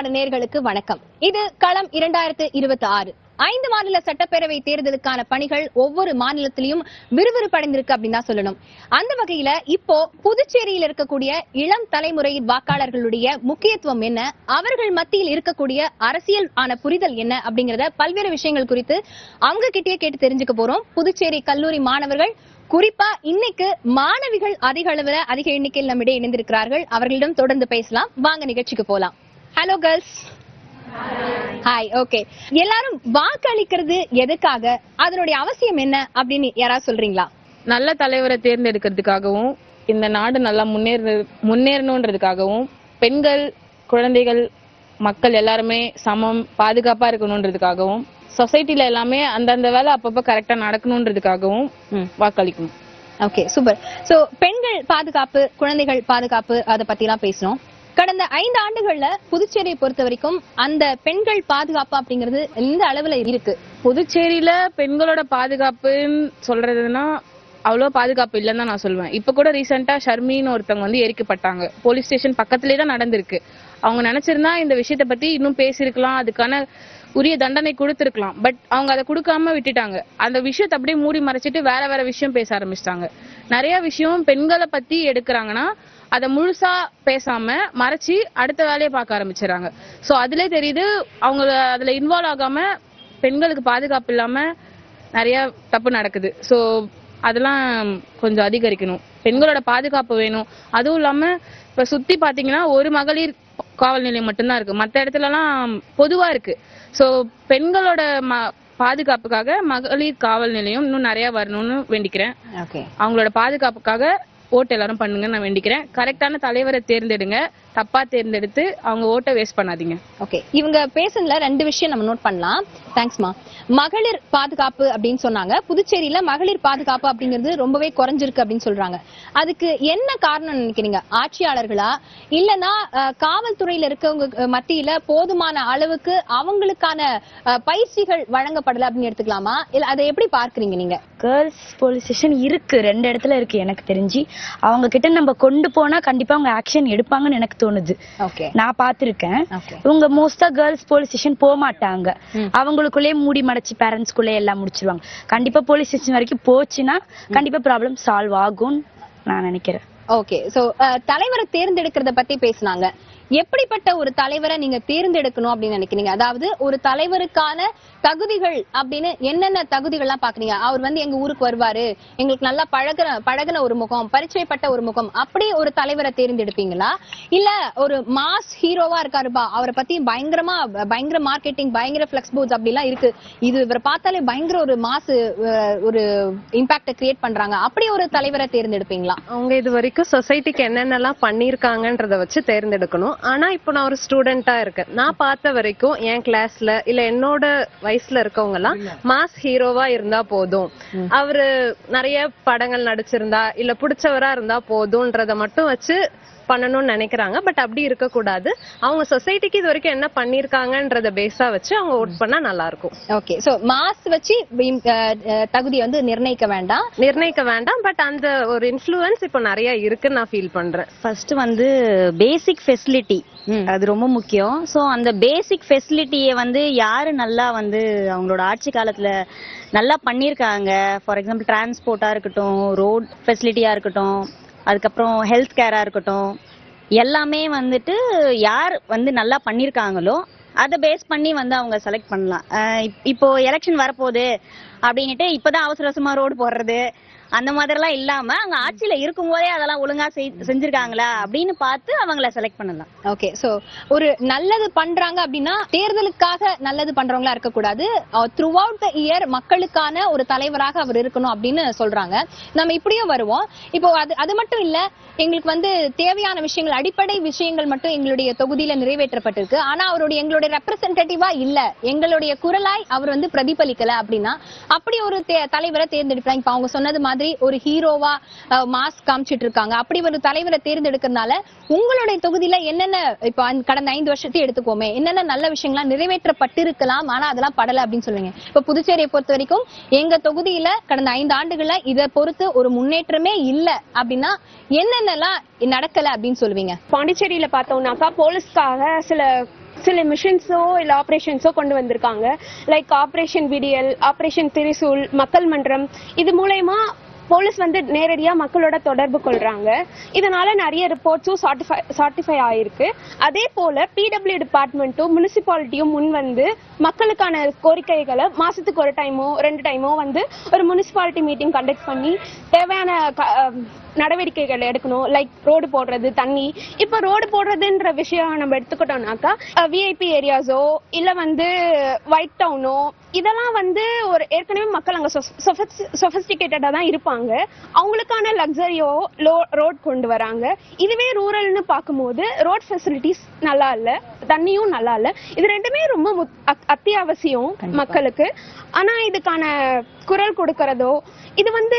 தமிழ்நாடு நேயர்களுக்கு வணக்கம். இது களம் 2026. 5 மாநில சட்டப்பேரவை தேர்தலுக்கான பணிகள் ஒவ்வொரு மாநிலத்திலும் விறுவிறுப்படைந்திருக்கு அப்படின்னு தான் சொல்லணும். அந்த வகையில இப்போ புதுச்சேரியில் இருக்கக்கூடிய இளம் தலைமுறை வாக்காளர்களுடைய முக்கியத்துவம் என்ன, அவர்கள் மத்தியில் இருக்கக்கூடிய அரசியல் ஆன புரிதல் என்ன அப்படிங்கறத பல்வேறு விஷயங்கள் குறித்து அவங்க கிட்டே கேட்டு தெரிஞ்சுக்க போறோம். புதுச்சேரி கல்லூரி மாணவர்கள், குறிப்பா இன்னைக்கு மாணவிகள் அதிக எண்ணிக்கையில் நம்மிடையே இணைந்திருக்கிறார்கள். அவர்களிடம் தொடர்ந்து பேசலாம். வாங்க நிகழ்ச்சிக்கு போலாம். Hello girls. ஹாய். ஓகே, எல்லாரும் வாக்களிக்கிறது எதுக்காக, அதனுடைய அவசியம் என்ன அப்படின்னு யாராவது சொல்றீங்களா? நல்ல தலைவரை தேர்ந்தெடுக்கிறதுக்காகவும், இந்த நாடு நல்லா முன்னேறணுன்றதுக்காகவும், பெண்கள், குழந்தைகள், மக்கள் எல்லாருமே சமம், பாதுகாப்பா இருக்கணும்ன்றதுக்காகவும், சொசைட்டில எல்லாமே அந்தந்த வேலை அப்பப்ப கரெக்டா நடக்கணும்ன்றதுக்காகவும் வாக்களிக்கணும். Okay, super. சோ பெண்கள் பாதுகாப்பு, குழந்தைகள் பாதுகாப்பு, அதை பத்தி எல்லாம் பேசணும். கடந்த 5 ஆண்டுகள்ல புதுச்சேரியை பொறுத்த வரைக்கும் அந்த பெண்கள் பாதுகாப்பு அப்படிங்கிறது எந்த அளவுல இருக்கு? புதுச்சேரியில பெண்களோட பாதுகாப்புன்னு சொல்றதுன்னா அவ்வளவு பாதுகாப்பு இல்லைன்னு தான் நான் சொல்லுவேன். இப்ப கூட ரீசெண்டா ஷர்மின்னு ஒருத்தவங்க எரிக்கப்பட்டாங்க. போலீஸ் ஸ்டேஷன் பக்கத்திலே தான் நடந்திருக்கு. அவங்க நினைச்சிருந்தா இந்த விஷயத்த பத்தி இன்னும் பேசிருக்கலாம், அதுக்கான உரிய தண்டனை கொடுத்திருக்கலாம். பட் அவங்க அதை கொடுக்காம விட்டுட்டாங்க. அந்த விஷயத்தை அப்படியே மூடி மறைச்சிட்டு வேற விஷயம் பேச ஆரம்பிச்சிட்டாங்க. நிறைய விஷயம் பெண்களை பத்தி எடுக்கிறாங்கன்னா அதை முழுசா பேசாம மறைச்சி அடுத்த வேலையை பார்க்க ஆரம்பிச்சிடறாங்க. சோ அதுல தெரியுது அவங்க அதுல இன்வால்வ் ஆகாம பெண்களுக்கு பாதுகாப்பு இல்லாம நிறைய தப்பு நடக்குது. சோ அதெல்லாம் கொஞ்சம் அதிகரிக்கணும். பெண்களோட பாதுகாப்பு வேணும். அதுவும் இல்லாம இப்ப சுத்தி பாத்தீங்கன்னா ஒரு மகளிர் காவல் நிலையம் மட்டும்தான் இருக்கு. மற்ற இடத்துல எல்லாம் பொதுவா இருக்கு. சோ பெண்களோட பாதுகாப்புக்காக மகளிர் காவல் நிலையம் இன்னும் நிறைய வரணும்னு வேண்டிக்கிறேன். அவங்களோட பாதுகாப்புக்காக ஓட்டு எல்லாரும் பண்ணுங்க நான் வேண்டிக்கிறேன். கரெக்டான தலைவரை தேர்ந்தெடுங்க, தப்பா தேர்ந்தெடுத்து அவங்க ஓட்டை வேஸ்ட் பண்ணாதீங்க. ஓகே, இவங்க பேசுனதுல 2 விஷயம் நம்ம நோட் பண்ணலாம். தேங்க்ஸ்மா. மகளிர் பாதுகாப்பு அப்படின்னு சொன்னாங்க. புதுச்சேரியில மகளிர் பாதுகாப்பு அப்படிங்கிறது ரொம்பவே குறைஞ்சிருக்கு அப்படின்னு சொல்றாங்க. அதுக்கு என்ன காரணம் நினைக்கிறீங்க? ஆட்சியாளர்களா, இல்லனா காவல்துறையில இருக்கவங்க மத்தியில போதுமான அளவுக்கு அவங்களுக்கான பயிற்சிகள் வழங்கப்படல அப்படின்னு எடுத்துக்கலாமா? இல்ல அதை எப்படி பார்க்கறீங்க நீங்க? கேர்ள்ஸ் போலீஸ் ஸ்டேஷன் இருக்கு, 2 இடத்துல இருக்கு. எனக்கு தெரிஞ்சு அவங்க கிட்ட நம்ம கொண்டு போனா கண்டிப்பா அவங்க ஆக்ஷன் எடுப்பாங்கன்னு எனக்கு தோணுது. நான் பாத்திருக்கேன். இவங்க மோஸ்டா கேர்ள்ஸ் போலீஸ் ஸ்டேஷன் போக மாட்டாங்க. அவங்களுக்குள்ளே மூடி மடைச்சு பேரண்ட்ஸ்குள்ளே எல்லாம் முடிச்சிருவாங்க. கண்டிப்பா போலீஸ் ஸ்டேஷன் வரைக்கும் போச்சுன்னா கண்டிப்பா ப்ராப்ளம் சால்வ் ஆகும் நான் நினைக்கிறேன். ஓகே, சோ தலைவரை தேர்ந்தெடுக்கிறத பத்தி பேசினாங்க. எப்படிப்பட்ட ஒரு தலைவரை நீங்க தேர்ந்தெடுக்கணும் அப்படின்னு நினைக்கிறீங்க? அதாவது ஒரு தலைவருக்கான தகுதிகள் அப்படின்னு என்னென்ன தகுதிகள்லாம் பாக்குறீங்க? அவர் எங்க ஊருக்கு வருவாரு, எங்களுக்கு நல்லா பழகுன ஒரு முகம், பரிச்சயப்பட்ட ஒரு முகம், அப்படி ஒரு தலைவரை தேர்ந்தெடுப்பீங்களா? இல்ல ஒரு மாஸ் ஹீரோவா இருக்காருப்பா, அவரை பத்தி பயங்கர மார்க்கெட்டிங், பயங்கர பிளெக்ஸ் போர்ட்ஸ் அப்படி எல்லாம் இருக்கு, இது இவரை பார்த்தாலே பயங்கர ஒரு மாஸ் ஒரு இம்பாக்ட கிரியேட் பண்றாங்க, அப்படி ஒரு தலைவரை தேர்ந்தெடுப்பீங்களா? அவங்க இது வரைக்கும் சொசைட்டிக்கு என்னென்னலாம் பண்ணிருக்காங்கன்றத வச்சு தேர்ந்தெடுக்கணும். ஆனா இப்போ நான் ஒரு ஸ்டூடெண்டா இருக்கேன். நான் பார்த்த வரைக்கும் என் கிளாஸ்ல இல்ல என்னோட வயசுல இருக்கவங்க எல்லாம் மாஸ் ஹீரோவா இருந்தா போதும், அவரு நிறைய படங்கள் நடிச்சிருந்தா இல்ல பிடிச்சவரா இருந்தா போதும்ன்றத மட்டும் வச்சு பண்ணணும்னு நினைக்கிறாங்க. பட் அப்படி இருக்க கூடாது. அவங்க சொசைட்டிக்கு இது வரைக்கும் என்ன பண்ணிருக்காங்கன்றத பேஸா வச்சு அவங்க ஓட் பண்ணா நல்லா இருக்கும். ஓகே, சோ மாஸ் வச்சு தகுதியை நிர்ணயிக்க வேண்டாம். பட் அந்த ஒரு இன்ஃப்ளூயன்ஸ் இப்போ நிறைய இருக்குன்னு நான் ஃபீல் பண்றேன். ஃபர்ஸ்ட் பேசிக் ஃபெசிலிட்டி அது ரொம்ப முக்கியம். சோ அந்த பேசிக் ஃபெசிலிட்டியை யாரு நல்லா அவங்களோட ஆட்சி காலத்துல நல்லா பண்ணிருக்காங்க. ஃபார் எக்ஸாம்பிள் டிரான்ஸ்போர்ட்டா இருக்கட்டும், ரோட் ஃபெசிலிட்டியா இருக்கட்டும், அதுக்கப்புறம் ஹெல்த் கேரா இருக்கட்டும், எல்லாமே யார் நல்லா பண்ணிருக்காங்களோ அதை பேஸ் பண்ணி அவங்க செலக்ட் பண்ணலாம். இப்போ எலெக்ஷன் வரப்போகுது அப்படின்னுட்டு இப்பதான் அவசரமா ரோடு போடுறது அந்த மாதிரிலாம் இல்லாம அங்க ஆட்சியில இருக்கும் போதே அதெல்லாம் ஒழுங்கா செஞ்சிருக்காங்களா அப்படின்னு பார்த்து அவங்கள செலக்ட் பண்ணலாம். ஓகே, சோ ஒரு நல்லது பண்றாங்க அப்படின்னா தேர்தலுக்காக நல்லது பண்றவங்களா இருக்க கூடாது. த்ரூ அவுட் த இயர் மக்களுக்கான ஒரு தலைவராக அவர் இருக்கணும் அப்படின்னு சொல்றாங்க. நம்ம இப்படியும் வருவோம். இப்போ அது மட்டும் இல்ல, எங்களுக்கு தேவையான விஷயங்கள், அடிப்படை விஷயங்கள் மட்டும் எங்களுடைய தொகுதியில நிறைவேற்றப்பட்டிருக்கு. ஆனா எங்களுடைய ரெப்ரசன்டேட்டிவா இல்ல, எங்களுடைய குரலாய் அவர் பிரதிபலிக்கல அப்படின்னா அப்படி ஒரு தலைவரை தேர்ந்தெடுப்பாங்க. இப்ப அவங்க சொன்னது மாதிரி ஒரு ஹீரோவா மாஸ்க் காமிச்சிட்டு இருக்காங்க. அப்படி ஒரு தலைவரை தேர்ந்தெடுக்கிறதுனால உங்களுடைய தொகுதியில என்னென்ன, இப்ப கடந்த 5 வருஷத்தை எடுத்துக்கோமே, என்னென்ன நல்ல விஷயங்கள்லாம் நிறைவேற்றப்பட்டிருக்கலாம் ஆனா அதெல்லாம் படல அப்படின்னு சொல்லுவீங்க? இப்ப புதுச்சேரியை பொறுத்த வரைக்கும் எங்க தொகுதியில கடந்த 5 ஆண்டுகள்ல இதை பொறுத்து ஒரு முன்னேற்றமே இல்ல அப்படின்னா என்னென்னலாம் நடக்கல அப்படின்னு சொல்லுவீங்க? பாண்டிச்சேரியில பார்த்தோம்னாக்கா போலீஸ்க்காக சில சில மிஷன்ஸோ இல்ல ஆபரேஷன்ஸோ கொண்டு வந்திருக்காங்க. லைக் ஆபரேஷன் விடியல், ஆபரேஷன் திரிசூல், மக்கள் மன்றம். இது மூலமா போலீஸ் வந்து நேரடியா மக்களோட தொடர்பு கொள்றாங்க. இதனால நிறைய ரிப்போர்ட்ஸும் சார்ட்டிஃபை ஆயிருக்கு. அதே போல பிடபிள்யூ டிபார்ட்மெண்ட்டும் முனிசிபாலிட்டியும் முன் வந்து மக்களுக்கான கோரிக்கைகளை மாசத்துக்கு ஒரு டைமோ 2 டைமோ வந்து ஒரு முனிசிபாலிட்டி மீட்டிங் கண்டக்ட் பண்ணி தேவையான நடவடிக்கைகள் எடுக்கணும். லைக் ரோடு போடுறது, தண்ணி. இப்ப ரோடு போடுறதுன்ற விஷயம் நம்ம எடுத்துக்கிட்டோம்னாக்கா விஐபி ஏரியாஸோ இல்ல வந்து ஒயிட் டவுனோ இதெல்லாம் வந்து ஒரு ஏற்கனவே மக்கள் அங்க சொபிஸ்டிகேட்டடா தான் இருப்பாங்க. அவங்களுக்கான லக்ஸரியோ ரோட் கொண்டு வராங்க. இதுவே ரூரல்னு பார்க்கும்போது ரோட் ஃபெசிலிட்டிஸ் நல்லா இல்ல, தண்ணியும் நல்லா இல்ல. இது ரெண்டுமே ரொம்ப அத்தியாவசியம் மக்களுக்கு. ஆனா இதுக்கான குரல் கொடுக்கறதோ, இது வந்து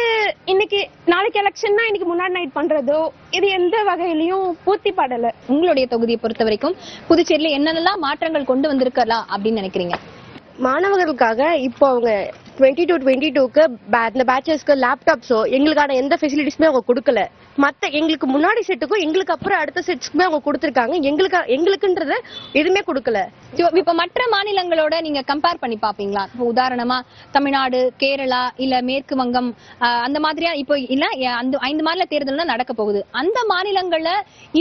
இன்னைக்கு நாளைக்கு எலெக்ஷன்னா இன்னைக்கு முன்னாடி நைட் பண்றதோ இது எந்த வகையிலயும் பூர்த்தி படல. உங்களுடைய தொகுதியை பொறுத்த வரைக்கும் புதுச்சேரியில என்னென்னலாம் மாற்றங்கள் கொண்டு வந்திருக்கலாம் அப்படின்னு நினைக்கிறீங்க? மாணவர்களுக்காக இப்போ அவங்க 22-22க்கு இந்த பேச்சஸ்க்கு லேப்டாப்ஸோ எங்களுக்கான எந்த ஃபெசிலிட்டிஸுமே அவங்க கொடுக்கல. மற்ற எங்களுக்கு முன்னாடி செட்டுக்கும் எங்களுக்கு அப்புறம் அடுத்த செட்ஸ்க்குமே அவங்க கொடுத்துருக்காங்க. எங்களுக்குன்றத எதுவுமே கொடுக்கல. இப்ப மற்ற மாநிலங்களோட நீங்க கம்பேர் பண்ணி பாப்பீங்களா? இப்போ உதாரணமா தமிழ்நாடு, கேரளா, இல்ல மேற்கு வங்கம், அந்த மாதிரியா இப்போ இல்ல அந்த 5 மாநில தேர்தல் நடக்க போகுது. அந்த மாநிலங்கள்ல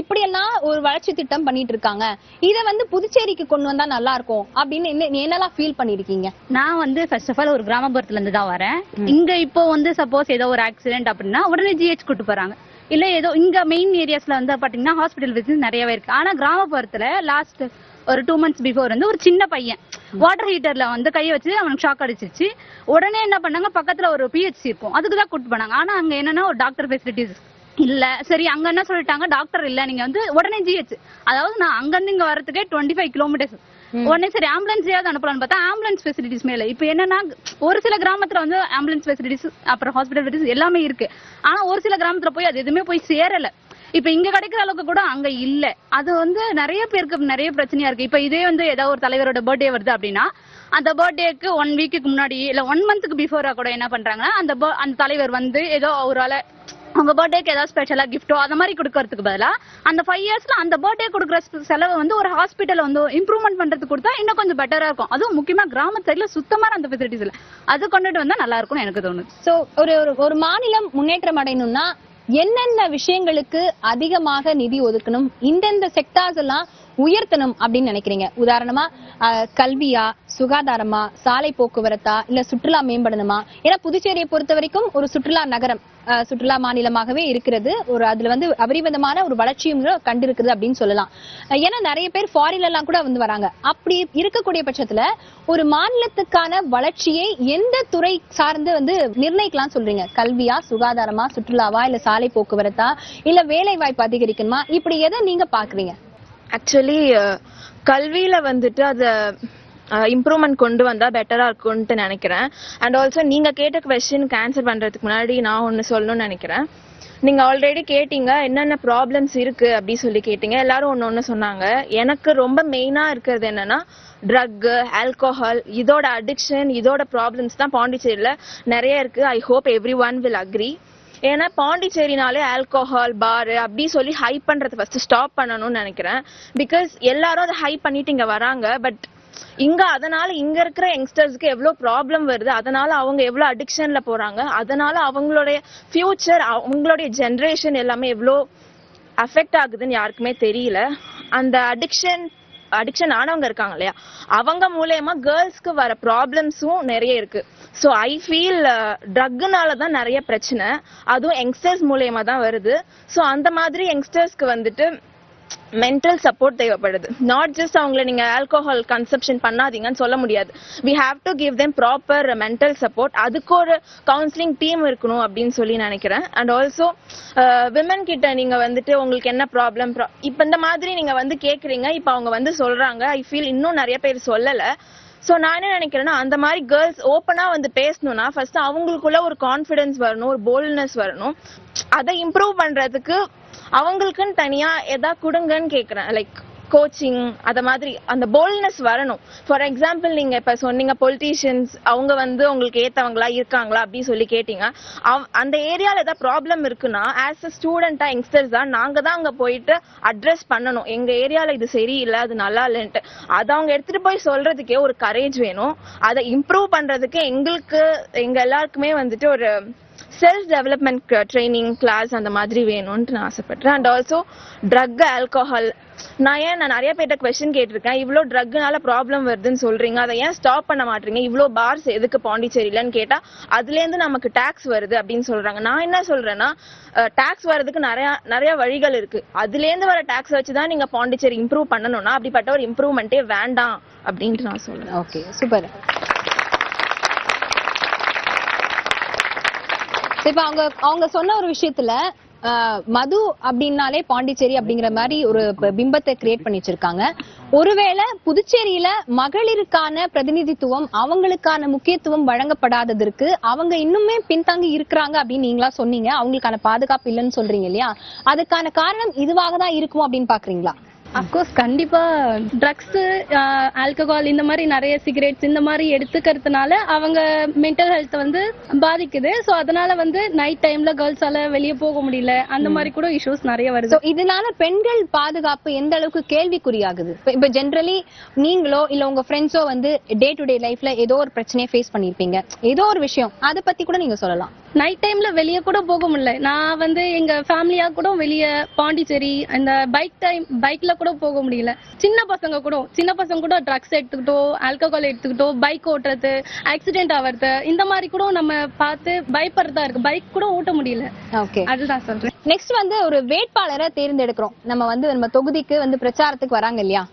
இப்படியெல்லாம் ஒரு வளர்ச்சி திட்டம் பண்ணிட்டு இருக்காங்க. இத வந்து புதுச்சேரிக்கு கொண்டு வந்தா நல்லா இருக்கும் அப்படின்னு என்னெல்லாம் ஃபீல் பண்ணிருக்கீங்க? நான் வந்து ஃபர்ஸ்ட் ஆஃப் ஆல் ஒரு கிராமப்புறத்துல இருந்து தான் வரேன். இங்க இப்போ வந்து சப்போஸ் ஏதோ ஒரு ஆக்சிடென்ட் அப்படின்னா உடனே ஜிஹெச் கூட்டு போறாங்க. இல்ல ஏதோ இங்க மெயின் ஏரியாஸ்ல வந்து பாத்தீங்கன்னா ஹாஸ்பிட்டல் விசிட் நிறையவே இருக்கு. ஆனா கிராமப்புறத்துல லாஸ்ட் ஒரு 2 months பிஃபோர் வந்து ஒரு சின்ன பையன் வாட்டர் ஹீட்டர்ல வந்து கையை வச்சு அவனுக்கு ஷாக் அடிச்சிருச்சு. உடனே என்ன பண்ணாங்க, பக்கத்துல ஒரு பிஹெச்சி இருக்கும், அதுக்குதான் கூட்டு போனாங்க. ஆனா அங்க என்னன்னா ஒரு டாக்டர் ஃபெசிலிட்டிஸ் இல்ல. சரி, அங்க என்ன சொல்லிட்டாங்க, டாக்டர் இல்ல, நீங்க வந்து உடனே ஜிஹெச். அதாவது நான் அங்க இருந்து இங்க வரதுக்கே 25 kilometers. உடனே சரி ஆம்புலன்ஸையாவது அனுப்பலாம்னு பார்த்தா ஆம்புலன்ஸ் ஃபெசிலிட்டிஸ் மேல. இப்ப என்னன்னா ஒரு சில கிராமத்துல வந்து ஆம்புலன்ஸ் ஃபெசிலிட்டிஸ் அப்புறம் ஹாஸ்பிட்டல் ஃபெசிலிட்டிஸ் எல்லாமே இருக்கு. ஆனா ஒரு சில கிராமத்துல போய் அது எதுவுமே போய் சேரல. இப்ப இங்க கிடைக்கிற அளவுக்கு கூட அங்க இல்ல. அது வந்து நிறைய பேருக்கு நிறைய பிரச்சனையா இருக்கு. இப்ப இதே வந்து ஏதாவது ஒரு தலைவரோட பர்த்டே வருது அப்படின்னா அந்த பர்த்டேக்கு 1 week முன்னாடி இல்ல 1 month பிஃபோரா கூட என்ன பண்றாங்கன்னா அந்த தலைவர் வந்து ஏதோ அவரால அவங்க பர்த்டேக்கு ஏதாவது ஸ்பெஷலா கிஃப்டோ அந்த மாதிரி கொடுக்கறதுக்கு பதிலா அந்த 5 yearsல அந்த பர்த்டே கொடுக்குற செலவு வந்து ஒரு ஹாஸ்பிட்டல் வந்து இம்ப்ரூவ்மெண்ட் பண்றதுக்கு கொடுத்தா இன்னும் கொஞ்சம் பெட்டரா இருக்கும். அதுவும் முக்கியமா கிராம சைடுல சுத்தமான அந்த ஃபெசிலிட்டிஸ் இல்ல, அது கொண்டுட்டு வந்தா நல்லா இருக்கும்னு எனக்கு தோணுது. சோ ஒரு மாநிலம் முன்னேற்றம் அடையணும்னா என்னென்ன விஷயங்களுக்கு அதிகமாக நிதி ஒதுக்கணும், இந்தந்த செக்டார்ஸ் எல்லாம் உயர்த்தணும் அப்படின்னு நினைக்கிறீங்க? உதாரணமா கல்வியா, சுகாதாரமா, சாலை போக்குவரத்தா, இல்ல சுற்றுலா மேம்படணுமா? ஏன்னா புதுச்சேரியை பொறுத்த வரைக்கும் ஒரு சுற்றுலா நகரம், சுற்றுலா மாநிலமாகவே இருக்கிறது. ஒரு அதுல வந்து அபரிமிதமான ஒரு வளர்ச்சியும் கண்டிருக்குது அப்படின்னு சொல்லலாம். ஏன்னா நிறைய பேர் ஃபாரின்ல எல்லாம் கூட வந்து வராங்க. அப்படி இருக்கக்கூடிய பட்சத்துல ஒரு மாநிலத்துக்கான வளர்ச்சியை எந்த துறை சார்ந்து வந்து நிர்ணயிக்கலாம் சொல்றீங்க? கல்வியா, சுகாதாரமா, சுற்றுலாவா, இல்ல சாலை போக்குவரத்தா, இல்ல வேலை வாய்ப்பு அதிகரிக்கணுமா? இப்படி எதை நீங்க பாக்குறீங்க? ஆக்சுவலி கல்வியில வந்துட்டு அது இம்ப்ரூவ்மெண்ட் கொண்டு வந்தா பெட்டரா இருக்கும்னு நினைக்கிறேன். அண்ட் ஆல்சோ நீங்க கேட்ட குவெஸ்டினுக்கு ஆன்சர் பண்றதுக்கு முன்னாடி நான் ஒன்னு சொல்லணும்னு நினைக்கிறேன். நீங்க ஆல்ரெடி கேட்டீங்க என்னென்ன ப்ராப்ளம்ஸ் இருக்கு அப்படி சொல்லி கேட்டீங்க. எல்லாரும் ஒன்னு சொன்னாங்க. எனக்கு ரொம்ப மெயினா இருக்கிறது என்னன்னா ட்ரக், ஆல்கோஹால், இதோட அடிக்ஷன், இதோட ப்ராப்ளம்ஸ் தான் பாண்டிச்சேரியில நிறைய இருக்கு. I hope every one will agree. ஏன்னா பாண்டிச்சேரினாலே ஆல்கோஹால் பார் அப்படி சொல்லி ஹைப் பண்றது ஃபர்ஸ்ட் ஸ்டாப் பண்ணணும்னு நினைக்கிறேன். பிகாஸ் எல்லாரும் அதை ஹைப் பண்ணிட்டு இங்க வராங்க. பட் இங்க அதனால இங்க இருக்கிற யங்ஸ்டர்ஸ்க்கு எவ்வளவு ப்ராப்ளம் வருது, அதனால அவங்க எவ்வளவு அடிக்ஷன்ல போறாங்க, அதனால அவங்களுடைய ஃபியூச்சர், அவங்களுடைய ஜெனரேஷன் எல்லாமே எவ்வளோ அஃபெக்ட் ஆகுதுன்னு யாருக்குமே தெரியல. அந்த அடிக்ஷன் ஆனவங்க இருக்காங்க இல்லையா, அவங்க மூலமா கேர்ள்ஸ்க்கு வர ப்ராப்ளம்ஸும் நிறைய இருக்கு. ஸோ ஐ ஃபீல் ட்ரக்குனால தான் நிறைய பிரச்சனை, அதுவும் யங்ஸ்டர்ஸ் மூலயமா தான் வருது. ஸோ அந்த மாதிரி யங்ஸ்டர்ஸ்க்கு வந்துட்டு மென்டல் சப்போர்ட் தேவைப்படுது. நாட் ஜஸ்ட் அவங்களை நீங்க ஆல்கோஹால் கன்சப்ஷன் பண்ணாதீங்கன்னு சொல்ல முடியாது. We have to give them proper mental support. அதுக்கு ஒரு கவுன்சிலிங் டீம் இருக்கணும் அப்படின்னு சொல்லி நினைக்கிறேன். அண்ட் ஆல்சோ விமன் கிட்ட நீங்க வந்துட்டு உங்களுக்கு என்ன ப்ராப்ளம் இப்ப இந்த மாதிரி நீங்க வந்து கேக்குறீங்க. இப்ப அவங்க வந்து சொல்றாங்க. ஐ ஃபீல் இன்னும் நிறைய பேர் சொல்லல. சோ நான் என்ன நினைக்கிறேன்னா அந்த மாதிரி கேர்ள்ஸ் ஓப்பனா வந்து பேசணும்னா ஃபர்ஸ்ட் அவங்களுக்குள்ள ஒரு கான்ஃபிடன்ஸ் வரணும், ஒரு போல்ட்னஸ் வரணும். அதை இம்ப்ரூவ் பண்றதுக்கு அவங்களுக்குன்னு தனியா எதா கொடுங்கன்னு கேக்குறேன். லைக் கோச்சிங் அத மாதிரி அந்த போல்ட்னஸ் வரணும். ஃபார் எக்ஸாம்பிள் நீங்க இப்ப சொன்னீங்க பொலிட்டீஷியன்ஸ் அவங்க வந்து உங்களுக்கு ஏத்தவங்களா இருக்காங்களா அப்படின்னு சொல்லி கேட்டீங்க. அந்த ஏரியால ஏதாவது ப்ராப்ளம் இருக்குன்னா ஆஸ் அ ஸ்டூடெண்டா யங்ஸ்டர்ஸ் தான் நாங்க தான் அங்க போயிட்டு அட்ரஸ் பண்ணணும். எங்க ஏரியால இது சரியில்லை, அது நல்லா இல்லைன்ட்டு அதை அவங்க எடுத்துட்டு போய் சொல்றதுக்கே ஒரு கரேஜ் வேணும். அதை இம்ப்ரூவ் பண்றதுக்கு எங்க எல்லாருக்குமே வந்துட்டு ஒரு செல்ஃப் டெவலப்மெண்ட் ட்ரைனிங் கிளாஸ் அந்த மாதிரி வேணும்னு நான் ஆசைப்படுறேன். அண்ட் ஆல்சோ ட்ரக் ஆல்கஹால் நான் நிறைய பேர்ட்ட கொஸ்டின் கேட்டிருக்கேன். இவ்வளோ ட்ரக்னால ப்ராப்ளம் வருதுன்னு சொல்றீங்க, அதை ஏன் ஸ்டாப் பண்ண மாட்டீங்க, இவ்வளோ பார்ஸ் எதுக்கு பாண்டிச்சேரியிலன்னு கேட்டா அதுலேருந்து நமக்கு டாக்ஸ் வருது அப்படின்னு சொல்றாங்க. நான் என்ன சொல்றேன்னா டாக்ஸ் வர்றதுக்கு நிறைய வழிகள் இருக்கு. அதுலேருந்து வர டாக்ஸ் வச்சுதான் நீங்க பாண்டிச்சேரி இம்ப்ரூவ் பண்ணணும்னா அப்படிப்பட்ட ஒரு இம்ப்ரூவ்மெண்ட்டே வேண்டாம் அப்படின்ட்டு நான் சொல்றேன். Okay, super. இப்ப அவங்க சொன்ன ஒரு விஷயத்துல மது அப்படின்னாலே பாண்டிச்சேரி அப்படிங்கிற மாதிரி ஒரு பிம்பத்தை கிரியேட் பண்ணி வச்சிருக்காங்க. ஒருவேளை புதுச்சேரியில மகளிருக்கான பிரதிநிதித்துவம் அவங்களுக்கான முக்கியத்துவம் வழங்கப்படாததற்கு அவங்க இன்னுமே பின்தங்கி இருக்கிறாங்க அப்படின்னு நீங்களா சொன்னீங்க. அவங்களுக்கான பாதுகாப்பு இல்லைன்னு சொல்றீங்க இல்லையா? அதுக்கான காரணம் இதுவாக தான் இருக்குமோ அப்படின்னு பாக்குறீங்களா? அப்கோர்ஸ் கண்டிப்பா ட்ரக்ஸ், ஆல்கஹால் இந்த மாதிரி நிறைய சிகரெட்ஸ் இந்த மாதிரி எடுத்துக்கிறதுனால அவங்க மென்டல் ஹெல்த் வந்து பாதிக்குது. ஸோ அதனால வந்து நைட் டைம்ல கேர்ள்ஸால வெளியே போக முடியல, அந்த மாதிரி கூட இஷ்யூஸ் நிறைய வருது. இதனால பெண்கள் பாதுகாப்பு எந்த அளவுக்கு கேள்விக்குறியாகுது? இப்ப ஜென்ரலி நீங்களோ இல்ல உங்க ஃப்ரெண்ட்ஸோ வந்து டே டு டே லைஃப்ல ஏதோ ஒரு பிரச்சனையை ஃபேஸ் பண்ணிருப்பீங்க, ஏதோ ஒரு விஷயம், அதை பத்தி கூட நீங்க சொல்லலாம். நைட் டைம்ல வெளியே கூட போக முடியல. நான் வந்து எங்க ஃபேமிலியா கூட வெளியே பாண்டிச்சேரி அந்த பைக்ல கூட போக முடியல. சின்ன பசங்க கூட ட்ரக்ஸ் எடுத்துக்கிட்டோ ஆல்கஹால் எடுத்துக்கிட்டோ பைக் ஓட்டுறது, ஆக்சிடென்ட் ஆகிறது, இந்த மாதிரி கூட நம்ம பார்த்து பயப்படுறதா இருக்கு. பைக் கூட ஓட்ட முடியல. ஓகே, அதுதான் சொல்றேன். நெக்ஸ்ட் வந்து ஒரு வேட்பாளரை தேர்ந்தெடுக்கிறோம். நம்ம தொகுதிக்கு வந்து பிரச்சாரத்துக்கு வராங்க இல்லையா?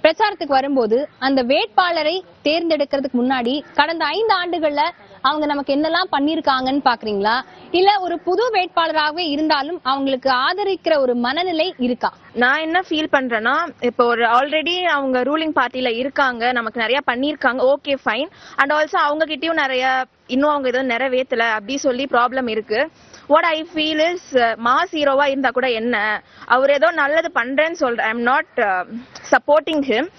பிரச்சாரத்துக்கு வரும்போது அந்த வேட்பாளரை தேர்ந்தெடுக்கிறதுக்கு முன்னாடி கடந்த 5 ஆண்டுகள்ல அவங்க நமக்கு என்னெல்லாம் பண்ணிருக்காங்கன்னு பாக்குறீங்களா? இல்ல ஒரு புது வேட்பாளராகவே இருந்தாலும் அவங்களுக்கு ஆதரிக்கிற ஒரு மனநிலை இருக்கா? நான் என்ன ஃபீல் பண்றேன்னா, இப்போ ஒரு ஆல்ரெடி அவங்க ரூலிங் பார்ட்டில இருக்காங்க, நமக்கு நிறைய பண்ணிருக்காங்க, ஓகே ஃபைன். அண்ட் ஆல்சோ அவங்க கிட்டயும் நிறைய இன்னும் அவங்க எதுவும் நிறைவேற்றல அப்படி சொல்லி ப்ராப்ளம் இருக்கு. What I feel is mass ஹீரோவா இருந்தா கூட என்ன, அவர் ஏதோ நல்லது பண்றேன்னு சொல்றேன். I am not supporting him.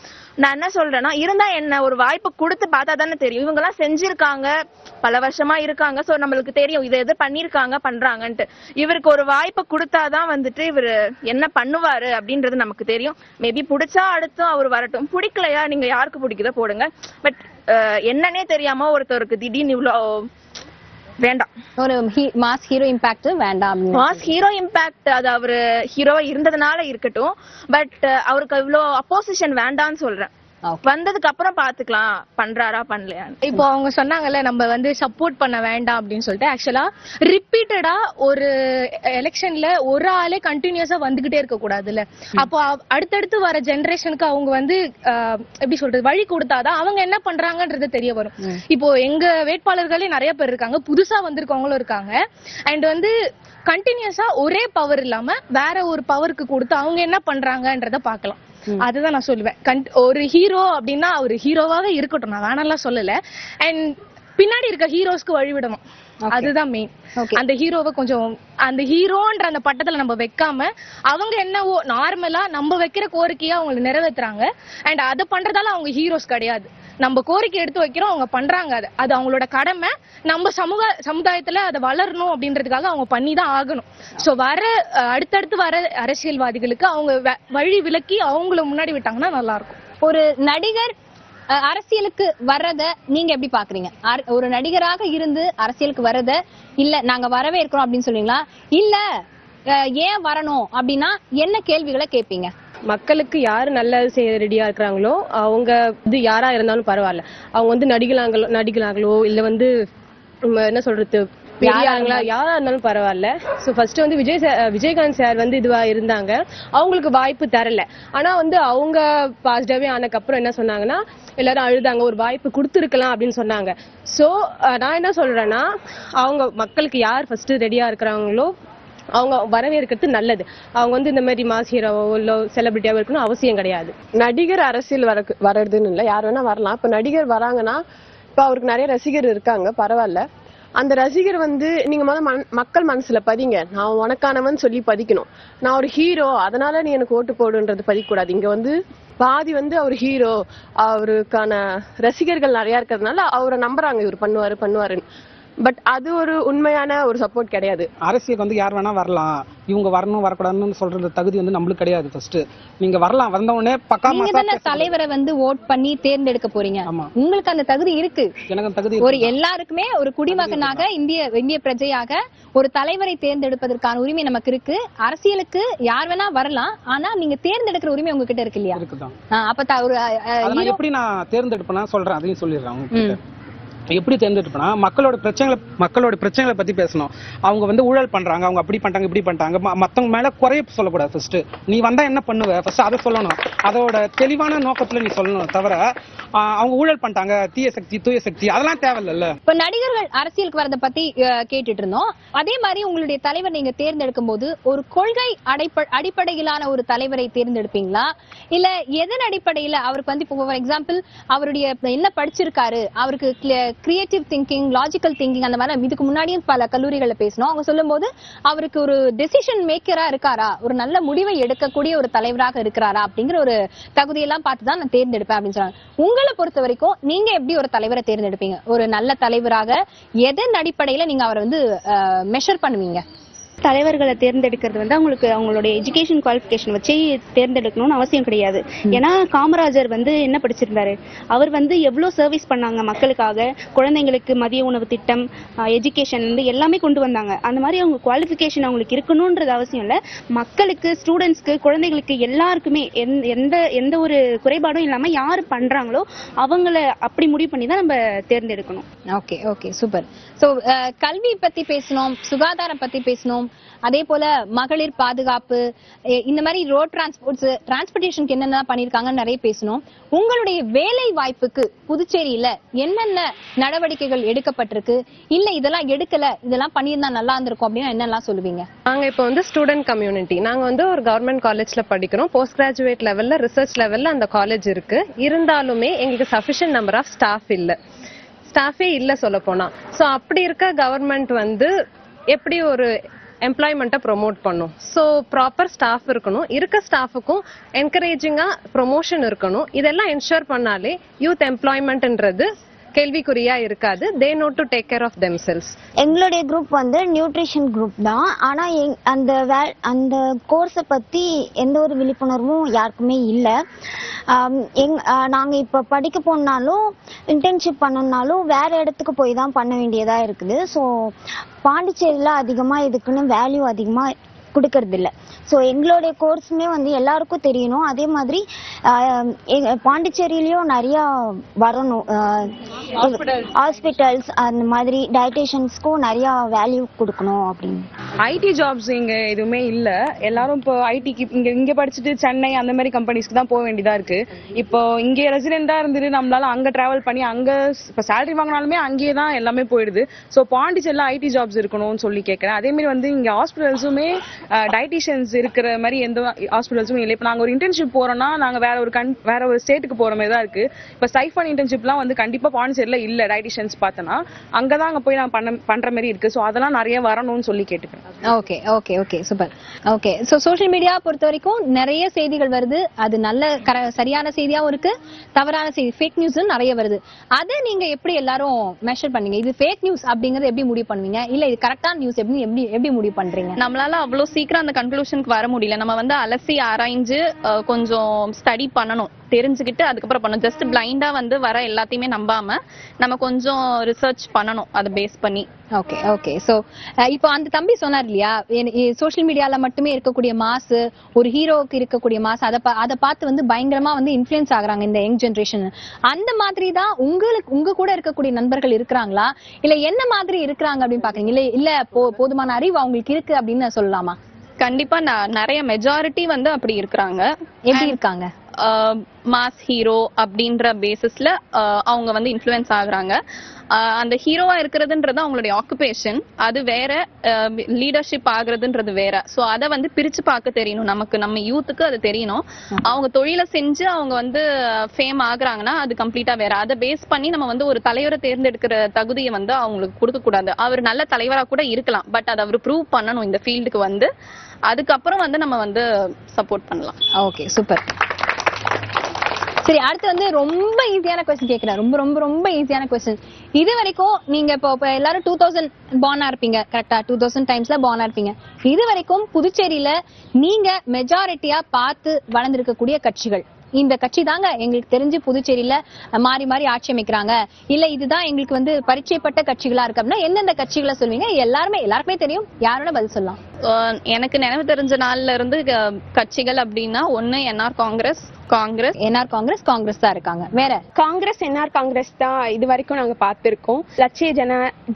நான் என்ன சொல்றேன்னா, இருந்தா என்ன, ஒரு வாய்ப்பு கொடுத்து பார்த்தா தானே தெரியும். இவங்க எல்லாம் செஞ்சிருக்காங்க, பல வருஷமா இருக்காங்க, சோ நம்மளுக்கு தெரியும் இதை எது பண்ணிருக்காங்க பண்றாங்கன்ட்டு. இவருக்கு ஒரு வாய்ப்பு கொடுத்தாதான் வந்துட்டு இவர் என்ன பண்ணுவாரு அப்படின்றது நமக்கு தெரியும். மேபி பிடிச்சா அடுத்தும் அவர் வரட்டும், பிடிக்கலையா நீங்க யாருக்கு பிடிக்குதோ போடுங்க. பட் என்னன்னே தெரியாம ஒருத்தருக்கு திடீர்னு இவ்வளோ வேண்டாம். ஒரு மாஸ் ஹீரோ இம்பாக்ட் வேண்டாம். மாஸ் ஹீரோ இம்பாக்ட் அது அவரு ஹீரோவா இருந்ததுனால இருக்கட்டும். பட் அவருக்கு இவ்வளோ அப்போசிஷன் வேண்டான்னு சொல்றேன். வந்ததுக்கு அப்புறம் பாத்துக்கலாம் பண்றாரா பண்ணலையா. இப்போ அவங்க சொன்னாங்கல்ல நம்ம வந்து சப்போர்ட் பண்ண வேண்டாம் அப்படின்னு சொல்லிட்டு, ஆக்சுவலா ரிப்பீட்டடா ஒரு எலெக்ஷன்ல ஒரு ஆளே கண்டினியூஸா வந்துகிட்டே இருக்க கூடாதுல்ல. அப்போ அடுத்தடுத்து வர ஜெனரேஷனுக்கு அவங்க வந்து எப்படி சொல்றது, வழி கொடுத்தாதான் அவங்க என்ன பண்றாங்கன்றது தெரிய வரும். இப்போ எங்க வேட்பாளர்களே நிறைய பேர் இருக்காங்க, புதுசா வந்திருக்கவங்களும் இருக்காங்க. அண்ட் வந்து கண்டினியூஸா ஒரே பவர் இல்லாம வேற ஒரு பவருக்கு கொடுத்து அவங்க என்ன பண்றாங்கன்றத பாக்கலாம். அதுதான் நான் சொல்லுவேன். ஒரு ஹீரோ அப்படின்னா ஒரு ஹீரோவாவே இருக்கட்டும், நான் வேணாம்லாம் சொல்லல. அண்ட் பின்னாடி இருக்க ஹீரோஸ்க்கு வழிவிடணும், அதுதான் மெயின். அந்த ஹீரோவை கொஞ்சம் அந்த ஹீரோன்ற அந்த பட்டத்துல நம்ம வைக்காம அவங்க என்னவோ நார்மலா நம்ம வைக்கிற கோரிக்கையா அவங்க நிறைவேற்றுறாங்க. அண்ட் அதை பண்றதால அவங்க ஹீரோஸ் கிடையாது. நம்ம கோரிக்கை எடுத்து வைக்கிறோம், அவங்க பண்றாங்க, அது அவங்களோட கடமை. நம்ம சமுதாயத்துல அதை வளரணும் அப்படின்றதுக்காக அவங்க பண்ணிதான் ஆகணும். சோ அடுத்தடுத்து வர அரசியல்வாதிகளுக்கு அவங்க வழி விலக்கி அவங்கள முன்னாடி விட்டாங்கன்னா நல்லா இருக்கும். ஒரு நடிகர் அரசியலுக்கு வர்றத நீங்க எப்படி பாக்குறீங்க? ஒரு நடிகராக இருந்து அரசியலுக்கு வர்றத இல்ல நாங்க வரவே இருக்கிறோம் அப்படின்னு சொல்றீங்களா? இல்ல ஏன் வரணும் அப்படின்னா என்ன கேள்விகளை கேட்பீங்க? மக்களுக்கு யாரு நல்லது செய்ய ரெடியா இருக்கிறாங்களோ அவங்க இது யாரா இருந்தாலும் பரவாயில்ல. அவங்க வந்து நடிகளாங்களோ இல்ல வந்து என்ன சொல்றது பெரியாங்களா யாரா இருந்தாலும் பரவாயில்ல. ஸோ ஃபர்ஸ்ட் வந்து விஜயகாந்த் சார் வந்து இதுவா இருந்தாங்க, அவங்களுக்கு வாய்ப்பு தரல. ஆனா வந்து அவங்க பாசிட்டிவாவே ஆனதுக்கப்புறம் என்ன சொன்னாங்கன்னா, எல்லாரும் அழுதாங்க, ஒரு வாய்ப்பு கொடுத்துருக்கலாம் அப்படின்னு சொன்னாங்க. ஸோ நான் என்ன சொல்றேன்னா, அவங்க மக்களுக்கு யார் ஃபர்ஸ்ட் ரெடியா இருக்கிறாங்களோ அவங்க வரவேற்கிறது நல்லது. அவங்க வந்து இந்த மாதிரி மாஸ் ஹீரோவோ இல்லை செலிபிரிட்டியாவோ இருக்கணும் அவசியம் கிடையாது. நடிகர் அரசியல் வர்றதுன்னு இல்லை, யார் வேணா வரலாம். இப்போ நடிகர் வராங்கன்னா இப்போ அவருக்கு நிறைய ரசிகர் இருக்காங்க, பரவாயில்ல. அந்த ரசிகர் வந்து நீங்க மக்கள் மனசுல பதிங்க, நான் உனக்கானவன் சொல்லி பதிக்கணும். நான் ஒரு ஹீரோ அதனால நீ எனக்கு ஓட்டு போடுன்றது பதிக்கூடாது. இங்க வந்து பாதி வந்து அவர் ஹீரோ, அவருக்கான ரசிகர்கள் நிறைய இருக்கிறதுனால அவரை நம்புறாங்க, இவர் பண்ணுவாருன்னு. பட் அது ஒரு உண்மையான ஒரு சப்போர்ட் கிடையாது. அரசியலுக்கு வந்து யார் வேணா வரலாம், இவங்க வரணும் வரக்கூடாதுன்னு சொல்றது தகுதி வந்து நம்மளுக்கு கிடையாது. ஃபர்ஸ்ட் நீங்க வரலாம், வந்த உடனே பக்கா தலைவரை வந்து ஓட் பண்ணி தேர்ந்தெடுக்க போறீங்க. உங்களுக்கு அந்த தகுதி இருக்கு. எனக்கு தகுதி ஒரு எல்லாருக்குமே ஒரு குடிமகனாக இந்திய பிரஜையாக ஒரு தலைவரை தேர்ந்தெடுப்பதற்கான உரிமை நமக்கு இருக்கு. அரசியலுக்கு யார் வேணா வரலாம், ஆனா நீங்க தேர்ந்தெடுக்கிற உரிமை உங்ககிட்ட இருக்கு இல்லையா? அப்ப ஒரு எப்படி நான் தேர்ந்தெடுப்பேன்னா சொல்றேன், அதையும் சொல்லிடுறேன் உங்ககிட்ட. எப்படி தேர்ந்தெடுப்பா மக்களோட பிரச்சனைகளை பத்தி பேசணும். அவங்க வந்து ஊழல் பண்றாங்க, அவங்க அப்படி பண்றாங்க இப்படி பண்றாங்க, மத்தவங்க மேல குறைய சொல்லக்கூடாது. ஃபர்ஸ்ட் நீ வந்தா என்ன பண்ணுவ ஃபர்ஸ்ட் அதை சொல்லணும். அதோட தெளிவான நோக்கத்துல நீ சொல்லணும். தவிர அவங்க ஊழல் பண்ணிட்டாங்க, தீய சக்தி தூய சக்தி அதெல்லாம் தேவையில்ல. இப்ப நடிகர்கள் அரசியலுக்கு வரத பத்தி கேட்டுட்டு இருந்தோம். அதே மாதிரி உங்களுடைய தலைவர் நீங்க தேர்ந்தெடுக்கும் போது ஒரு கொள்கை அடிப்படையிலான ஒரு தலைவரை தேர்ந்தெடுப்பீங்களா, இல்ல எதன் அடிப்படையில அவருக்கு வந்து இப்போ ஃபார் எக்ஸாம்பிள் அவருடைய என்ன படிச்சிருக்காரு, அவருக்கு கிரியேட்டிவ் திங்கிங், லாஜிக்கல் திங்கிங், அந்த மாதிரி இதுக்கு முன்னாடியும் பல கல்லூரிகளை பேசணும். அவங்க சொல்லும் போது அவருக்கு ஒரு டெசிஷன் மேக்கரா இருக்காரா, ஒரு நல்ல முடிவை எடுக்கக்கூடிய ஒரு தலைவராக இருக்கிறாரா அப்படிங்கிற ஒரு தகுதியெல்லாம் பார்த்துதான் நான் தேர்ந்தெடுப்பேன் அப்படின்னு சொன்னாங்க. உங்களை பொறுத்த வரைக்கும் நீங்க எப்படி ஒரு தலைவரை தேர்ந்தெடுப்பீங்க? ஒரு நல்ல தலைவராக எதன் அடிப்படையில நீங்க அவரை வந்து மெஷர் பண்ணுவீங்க? தலைவர்களை தேர்ந்தெடுக்கிறது வந்து அவங்களுக்கு அவங்களுடைய எஜுகேஷன் குவாலிஃபிகேஷன் வச்சு தேர்ந்தெடுக்கணும்னு அவசியம் கிடையாது. ஏன்னா காமராஜர் வந்து என்ன படிச்சிருந்தாரு, அவர் வந்து எவ்வளவு சர்வீஸ் பண்ணாங்க மக்களுக்காக, குழந்தைங்களுக்கு மதிய உணவு திட்டம், எஜுகேஷன் வந்து எல்லாமே கொண்டு வந்தாங்க. அந்த மாதிரி அவங்க குவாலிஃபிகேஷன் அவங்களுக்கு இருக்கணும்ன்றது அவசியம் இல்லை. மக்களுக்கு, ஸ்டூடெண்ட்ஸ்க்கு, குழந்தைகளுக்கு எல்லாருக்குமே எந்த ஒரு குறைபாடும் இல்லாம யாரு பண்றாங்களோ அவங்கள அப்படி முடிவு பண்ணி தான் நம்ம தேர்ந்தெடுக்கணும். Okay okay super. சோ கல்வி பத்தி பேசணும், சுகாதாரம் பத்தி பேசணும், அதே போல மகளிர் பாதுகாப்பு, இந்த மாதிரி ரோட் டிரான்ஸ்போர்டேஷனுக்கு என்னென்ன பண்ணிருக்காங்கன்னு நிறைய பேசணும். உங்களுடைய வேலை வாய்ப்புக்கு புதுச்சேரியில என்னென்ன நடவடிக்கைகள் எடுக்கப்பட்டிருக்கு, இல்ல இதெல்லாம் எடுக்கல இதெல்லாம் பண்ணியிருந்தா நல்லா இருந்திருக்கும் அப்படின்னா என்னெல்லாம் சொல்லுவீங்க? நாங்க இப்ப வந்து ஸ்டூடெண்ட் கம்யூனிட்டி, நாங்க வந்து ஒரு கவர்மெண்ட் காலேஜ்ல படிக்கிறோம். போஸ்ட் கிராஜுவேட் லெவல்ல, ரிசர்ச் லெவல்ல அந்த காலேஜ் இருக்கு. இருந்தாலுமே எங்களுக்கு சஃபிஷியன்ட் நம்பர் ஆஃப் ஸ்டாஃபே இல்ல சொல்ல போனா. சோ அப்படி இருக்க கவர்மெண்ட் வந்து எப்படி ஒரு எம்ப்ளாய்மெண்ட்டை ப்ரொமோட் பண்ணும்? ஸோ ப்ராப்பர் ஸ்டாஃப் இருக்கணும், இருக்க ஸ்டாஃபுக்கும் என்கரேஜிங்கா ப்ரொமோஷன் இருக்கணும். இதெல்லாம் என்ஷூர் பண்ணாலே யூத் எம்ப்ளாய்மெண்ட்ன்றது கேள்விக்குறியா இருக்காது. They know to take care of themselves. எங்களுடைய குரூப் வந்து நியூட்ரிஷன் குரூப் தான். ஆனா அந்த கோர்ஸை பத்தி எந்த ஒரு விழிப்புணர்வும் யாருக்குமே இல்லை. நாங்க இப்ப படிக்க போனாலும் இன்டர்ன்ஷிப் பண்ணனாலும் வேற இடத்துக்கு போய் தான் பண்ண வேண்டியதா இருக்குது. ஸோ பாண்டிச்சேரியில அதிகமா இதுக்குன்னு வேல்யூ அதிகமா கொடுக்கறது இல்லை. ஸோ எங்களுடைய கோர்ஸுமே வந்து எல்லாருக்கும் தெரியணும். அதே மாதிரி பாண்டிச்சேரியிலயும் நிறைய வரணும், ஹாஸ்பிட்டல்ஸ் அந்த மாதிரி டயட்டீஷியன்ஸ்க்கும் நிறைய வேல்யூ கொடுக்கணும் அப்படின்னு. ஐடி ஜாப்ஸ் இங்க எதுவுமே இல்ல. எல்லாரும் இப்போ ஐடிக்கு இங்க படிச்சுட்டு சென்னை அந்த மாதிரி கம்பெனிஸ்க்கு தான் போக வேண்டியதா இருக்கு. இப்போ இங்கே ரெசிடென்டா இருந்துட்டு நம்மளால அங்க டிராவல் பண்ணி அங்க இப்போ சேலரி வாங்கினாலுமே அங்கேயே தான் எல்லாமே போயிடுது. ஸோ பாண்டிச்சேரியில ஐடி ஜாப்ஸ் இருக்கணும்னு சொல்லி கேட்கறேன். அதே மாதிரி வந்து இங்க ஹாஸ்பிட்டல்ஸுமே டயட்டீஷியன்ஸ் இருக்கிற மாதிரி எந்த ஹாஸ்பிட்டல்ஸும் இல்லை. இப்போ நாங்க ஒரு இன்டர்ன்ஷிப் போறோம்னா நாங்க வேற ஒரு ஸ்டேட்டுக்கு போற மாதிரி தான் இருக்கு. இப்போ சைஃபன் இன்டர்ன்ஷிப்லாம் வந்து கண்டிப்பா பாண்டிச்சேரியில இல்ல. டயட்டீஷியன்ஸ் பார்த்தனா அங்கதான் அங்க போய் நான் பண்ற மாதிரி இருக்கு. ஸோ அதெல்லாம் நிறைய வரணும்னு சொல்லி கேட்டுக்கிறேன். Okay okay okay super. Okay so social media பொறுத்த வரைக்கும் நிறைய செய்திகள் வருது. அது நல்ல சரியான செய்தியாவும் இருக்கு, தவறான செய்தி ஃபேக் நியூஸும் நிறைய வருது. அதை நீங்க எப்படி எல்லாரும் மெஷர் பண்ணீங்க? இது ஃபேக் நியூஸ் அப்படிங்கறது எப்படி முடிவு பண்ணுவீங்க, இல்ல இது கரெக்டான நியூஸ் எப்படி முடிவு பண்றீங்க? நம்மளால அவ்வளவு சீக்கிரம் அந்த கன்க்ளூஷனுக்கு வர முடியல. நம்ம வந்து அலசி ஆராய்ஞ்சு கொஞ்சம் ஸ்டடி பண்ணணும், தெரிஞ்சுக்கிட்டு அதுக்கப்புறம் பண்ணணும். ஜஸ்ட் பிளைண்டா வந்து வர எல்லாத்தையுமே நம்பாம நம்ம கொஞ்சம் ரிசர்ச் பண்ணணும் அதை பேஸ் பண்ணி. ஓகே ஓகே சோ இப்போ அந்த தம்பி சொன்னார் இல்லையா, சோஷியல் மீடியால மட்டுமே இருக்கக்கூடிய மாஸ், ஒரு ஹீரோவுக்கு இருக்கக்கூடிய மாஸ், அதை பார்த்து வந்து பயங்கரமா வந்து இன்ஃப்ளூயன்ஸ் ஆகுறாங்க இந்த யங் ஜெனரேஷன். அந்த மாதிரி தான் உங்க கூட இருக்கக்கூடிய நண்பர்கள் இருக்கிறாங்களா, இல்ல என்ன மாதிரி இருக்கிறாங்க அப்படின்னு பாக்குறீங்க? இல்ல போதுமான அறிவு அவங்களுக்கு இருக்கு அப்படின்னு சொல்லலாமா? கண்டிப்பா நிறைய மெஜாரிட்டி வந்து அப்படி இருக்கிறாங்க. எப்படி இருக்காங்க? மாஸ் ஹீரோ அப்படின்ற பேசிஸ்ல அவங்க வந்து இன்ஃப்ளூயன்ஸ் ஆகுறாங்க. அந்த ஹீரோவா இருக்கிறதுன்றது அவங்களுடைய ஆக்குபேஷன், அது வேற. லீடர்ஷிப் ஆகுறதுன்றது வேற. ஸோ அதை வந்து பிரிச்சு பார்க்க தெரியணும் நமக்கு, நம்ம யூத்துக்கு அது தெரியணும். அவங்க தொழிலை செஞ்சு அவங்க வந்து ஃபேம் ஆகுறாங்கன்னா அது கம்ப்ளீட்டா வேற. அதை பேஸ் பண்ணி நம்ம வந்து ஒரு தலைவரை தேர்ந்தெடுக்கிற தகுதியை வந்து அவங்களுக்கு கொடுக்க கூடாது. அவர் நல்ல தலைவரா கூட இருக்கலாம், பட் அதை அவர் ப்ரூவ் பண்ணணும் இந்த ஃபீல்டுக்கு வந்து. அதுக்கப்புறம் வந்து நம்ம வந்து சப்போர்ட் பண்ணலாம். Okay, super. சரி, அடுத்து வந்து ரொம்ப ஈஸியான கொஸ்டின் கேட்கிறேன். ரொம்ப ரொம்ப ரொம்ப ஈஸியான கொஸ்டின். இது வரைக்கும் நீங்க இப்போ எல்லாரும் 2000 பார்னா இருப்பீங்க, கரெக்டா? 2000 டைம்ஸ்ல பார்னா இருப்பீங்க. இது வரைக்கும் புதுச்சேரியில நீங்க மெஜாரிட்டியா பார்த்து வளர்ந்திருக்கக்கூடிய கட்சிகள், இந்த கட்சி தாங்க எங்களுக்கு தெரிஞ்சு புதுச்சேரியில மாறி மாறி ஆட்சி அமைக்கிறாங்க, இல்ல இதுதான் எங்களுக்கு வந்து பரிச்சயப்பட்ட கட்சிகளா இருக்கு அப்படின்னா எந்தெந்த கட்சிகளை சொல்வீங்க? எல்லாருக்குமே தெரியும், யாரோட பதில் சொல்லலாம். எனக்கு நினைவு தெரிஞ்ச நாள்ல இருந்து கட்சிகள் அப்படின்னா ஒண்ணு என்ஆர் காங்கிரஸ் தான் இருக்காங்க. வேற காங்கிரஸ், என்ஆர் காங்கிரஸ் தான் இது வரைக்கும் நாங்க பார்த்திருக்கோம். லட்சிய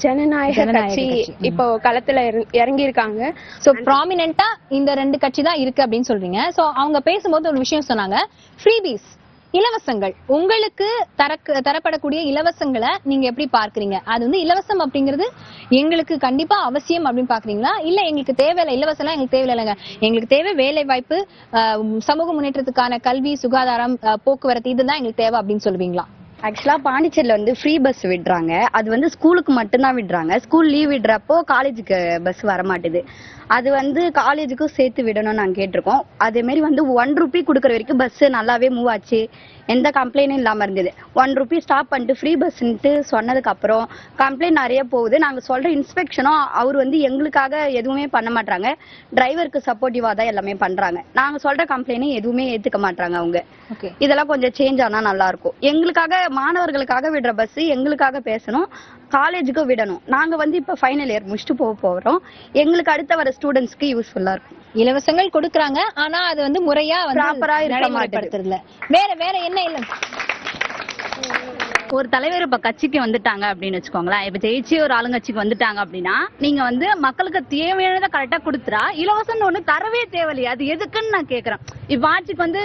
ஜனநாயக கட்சி இப்போ களத்துல இறங்கி இருக்காங்க. சோ ப்ராமினென்ட்டா இந்த 2 கட்சி தான் இருக்கு அப்படின்னு சொல்றீங்க. சோ அவங்க பேசும்போது ஒரு விஷயம் சொன்னாங்க, ஃப்ரீபீஸ், இலவசங்கள். உங்களுக்கு தரப்படக்கூடிய இலவசங்களை நீங்க எப்படி பார்க்கறீங்க? அது வந்து இலவசம் அப்படிங்கிறது எங்களுக்கு கண்டிப்பா அவசியம் அப்படின்னு பாக்குறீங்களா, இல்ல எங்களுக்கு தேவையில்லை, இலவசம்லாம் எங்களுக்கு தேவையில்லைங்க, எங்களுக்கு தேவை வேலை வாய்ப்பு, சமூக முன்னேற்றத்துக்கான கல்வி, சுகாதாரம், போக்குவரத்து, இதுதான் எங்களுக்கு தேவை அப்படின்னு சொல்லுவீங்களா? ஆக்சுவலா பாண்டிச்சேரியில வந்து ஃப்ரீ பஸ் விடுறாங்க. அது வந்து ஸ்கூலுக்கு மட்டும்தான் விடுறாங்க. ஸ்கூல் லீவ் விடுறப்போ காலேஜுக்கு பஸ் வர மாட்டேது. அது வந்து காலேஜுக்கும் சேர்த்து விடணும்னு நாங்க கேட்டிருக்கோம். அதே மாதிரி வந்து 1 ரூபி கொடுக்குற வரைக்கும் பஸ் நல்லாவே மூவ் ஆச்சு, எந்த கம்ப்ளைண்டும் இல்லாம இருந்தது. 1 ரூபி ஸ்டாப் பண்ணிட்டு ஃப்ரீ பஸ்ன்ட்டு சொன்னதுக்கு அப்புறம் கம்ப்ளைண்ட் நிறைய போகுது. நாங்க சொல்ற இன்ஸ்பெக்ஷனும் அவர் வந்து எங்களுக்காக எதுவுமே பண்ண மாட்டாங்க, டிரைவருக்கு சப்போர்ட்டிவா தான் எல்லாமே பண்றாங்க. நாங்க சொல்ற கம்ப்ளைண்ட் எதுவுமே ஏத்துக்க மாட்டாங்க அவங்க. இதெல்லாம் கொஞ்சம் சேஞ்ச் ஆனா நல்லா இருக்கும். எங்களுக்காக, மாணவர்களுக்காக விடுற பஸ் எங்களுக்காக பேசணும், காலேஜுக்கு விடணும். நாங்க வந்து இப்ப ஃபைனல் இயர் முடிச்சுட்டு போறோம். எங்களுக்கு அடுத்த வர ஸ்டூடெண்ட்ஸ்க்கு யூஸ்ஃபுல்லா இருக்கும். இலவசங்கள் கொடுக்கறாங்க, ஆனா அது வந்து முறையா வந்து ப்ராப்பரா இருக்க மாட்டேங்குது. வேற என்ன இல்ல, ஒரு தலைவர் இப்ப கட்சிக்கு வந்துட்டாங்க அப்படின்னு வச்சுக்கோங்களேன், இப்ப ஜெயிச்சு ஒரு ஆளுங்கட்சிக்கு வந்துட்டாங்க அப்படின்னா நீங்க வந்து மக்களுக்கு தேவையானதை கரெக்டா கொடுத்துறா, இலவசம்னு ஒண்ணு தரவே தேவையில்லையா? அது எதுக்குன்னு நான் கேக்குறேன். இப்ப ஆட்சிக்கு வந்து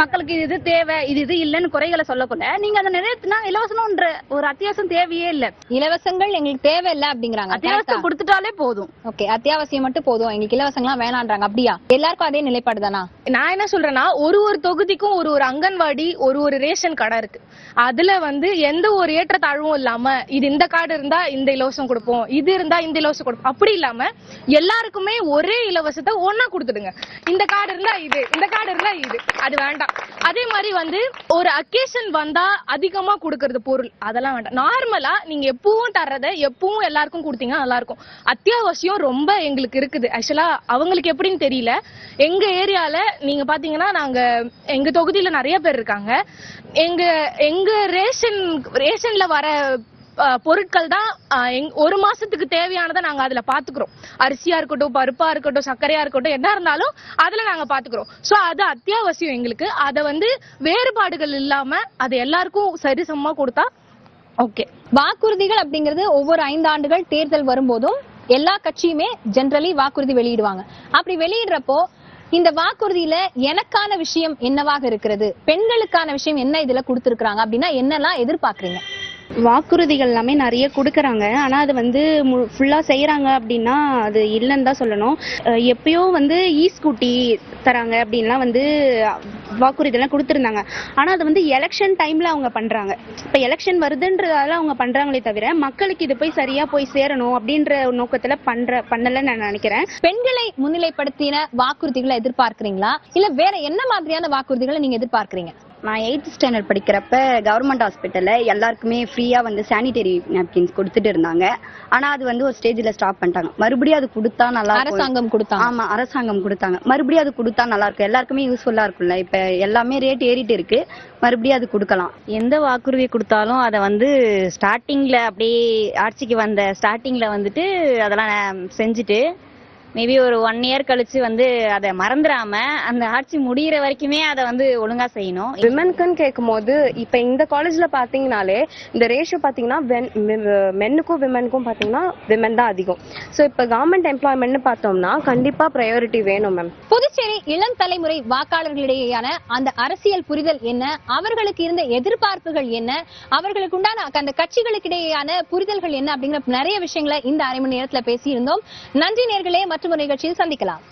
மக்களுக்கு இது தேவை, இது இல்லன்னு குறைகளை சொல்லக்கூட நீங்க அதை நிறைவேற்றினா இலவசம்ன்ற ஒரு அத்தியாவசியம் தேவையே இல்ல. இலவசங்கள் எங்களுக்கு தேவையில்லை அப்படிங்கிறாங்க. அத்தியாவசியம் கொடுத்துட்டாலே போதும். ஓகே, அத்தியாவசியம் மட்டும் போதும், எங்களுக்கு இலவசங்கள்லாம் வேணான்றாங்க. அப்படியா? எல்லாருக்கும் அதே நிலைப்பாடு தானா? நான் என்ன சொல்றேன்னா, ஒரு தொகுதிக்கும் ஒரு அங்கன்வாடி, ஒரு ரேஷன் கடை இருக்கு. அதுல வந்து எந்த ஒரு ஏற்றத்தாழ்வும் இல்லாம இது இந்த கார்டு இருந்தா இந்த இலவசம் கொடுப்போம், இது இருந்தா இந்த இலவசம் கொடுப்போம், அப்படி இல்லாம எல்லாருக்குமே ஒரே இலவசத்தை ஒன்னா கொடுத்துடுங்க. இந்த கார்டு இருந்தா இது, இந்த கார்டு இருந்தா இது, அது வேண்டாம். அதே மாதிரி வந்து ஒரு அக்கேஷன் வந்தா அதிகமா கொடுக்கறது பொருள், அதெல்லாம் வேண்டாம். நார்மலா நீங்க எப்பவும் தர்றத எப்பவும் எல்லாருக்கும் கொடுத்தீங்கன்னா நல்லா இருக்கும். அத்தியாவசியம் ரொம்ப எங்களுக்கு இருக்குது. ஆக்சுவலா அவங்களுக்கு எப்படின்னு தெரியல. எங்க ஏரியால நீங்க பாத்தீங்கன்னா, நாங்க எங்க தொகுதியில நிறைய பேர் இருக்காங்க. எங்க ரேஷன்ல வர பொருட்கள் தான் ஒரு மாசத்துக்கு தேவையானதை நாங்க அதுல பாத்துக்கிறோம். அரிசியா இருக்கட்டும், பருப்பா இருக்கட்டும், சர்க்கரையா இருக்கட்டும், என்ன இருந்தாலும் அதுல நாங்க பாத்துக்கிறோம். சோ அது அத்தியாவசியம் எங்களுக்கு. அதை வந்து வேறுபாடுகள் இல்லாம அது எல்லாருக்கும் சரிசமமா கொடுத்தா ஓகே. வாக்குறுதிகள் அப்படிங்கிறது ஒவ்வொரு 5 ஆண்டுகள் தேர்தல் வரும்போதும் எல்லா கட்சியுமே ஜெனரலி வாக்குறுதி வெளியிடுவாங்க. அப்படி வெளியிடுறப்போ இந்த வாக்குறுதியில எனக்கான விஷயம் என்னவாக இருக்கிறது, பெண்களுக்கான விஷயம் என்ன இதுல கொடுத்திருக்காங்க அப்படின்னா என்னெல்லாம் எதிர்பார்க்கறீங்க? வாக்குறுதிகள் எல்லாமே நிறைய கொடுக்கறாங்க, ஆனா அது வந்து ஃபுல்லா செய்யறாங்க அப்படின்னா அது இல்லைன்னு தான் சொல்லணும். எப்பயோ வந்து ஸ்கூட்டி தராங்க அப்படின்லாம் வந்து வாக்குறுதியெல்லாம் கொடுத்துருந்தாங்க. ஆனா அது வந்து எலெக்ஷன் டைம்ல அவங்க பண்றாங்க. இப்ப எலெக்ஷன் வருதுன்றதால அவங்க பண்றாங்களே தவிர மக்களுக்கு இது போய் சரியா போய் சேரணும் அப்படின்ற நோக்கத்துல பண்ணலன்னு நான் நினைக்கிறேன். பெண்களை முன்னிலைப்படுத்தின வாக்குறுதிகளை எதிர்பார்க்கறீங்களா, இல்ல வேற என்ன மாதிரியான வாக்குறுதிகளை நீங்க எதிர்பார்க்கறீங்க? நான் 8th ஸ்டாண்டர்ட் படிக்கிறப்ப கவர்மெண்ட் ஹாஸ்பிட்டல்ல எல்லாருக்குமே ஃப்ரீயா வந்து சானிடரி நாப்கின்ஸ் கொடுத்துட்டு இருந்தாங்க. ஆனா அது வந்து ஒரு ஸ்டேஜ்ல ஸ்டாப் பண்ணிட்டாங்க. மறுபடியும் அது கொடுத்தா நல்லா இருக்கும். அரசாங்கம் கொடுத்தாங்க. ஆமா, அரசாங்கம் கொடுத்தாங்க. மறுபடியும் அது கொடுத்தா நல்லா இருக்கும், எல்லாருக்குமே யூஸ்ஃபுல்லா இருக்கும்ல. இப்ப எல்லாமே ரேட் ஏறிட்டு இருக்கு, மறுபடியும் அது கொடுக்கலாம். எந்த வாக்குறுதி கொடுத்தாலும் அதை வந்து ஸ்டார்டிங்ல அப்படியே ஆட்சிக்கு வந்த ஸ்டார்டிங்ல வந்துட்டு அதெல்லாம் செஞ்சுட்டு மேபி ஒரு 1 இயர் கழிச்சு வந்து அதை மறந்துடாம அந்த ஆட்சி முடியிற வரைக்குமே அதை வந்து ஒழுங்கா செய்யணும். விமனுக்குன்னு கேட்கும் போது இப்ப இந்த காலேஜ்ல பாத்தீங்கன்னாலே இந்த ரேஷியோ பாத்தீங்கன்னா மென்னுக்கும் விமனுக்கும் பாத்தீங்கன்னா விமன் தான் அதிகம். சோ இப்ப கவர்மெண்ட் எம்ப்ளாய்மெண்ட் பார்த்தோம்னா கண்டிப்பா ப்ரையாரிட்டி வேணும் மேம். புதுச்சேரி இளம் தலைமுறை வாக்காளர்களிடையேயான அந்த அரசியல் புரிதல் என்ன, அவர்களுக்கு இருந்த எதிர்பார்ப்புகள் என்ன, அவர்களுக்கு உண்டான அந்த கட்சிகளுக்கு இடையேயான புரிதல்கள் என்ன அப்படிங்கிற நிறைய விஷயங்களை இந்த அரை மணி நேரத்துல பேசியிருந்தோம். நன்றி நேயர்களே, மற்றொரு நிகழ்ச்சியில் சந்திக்கலாம்.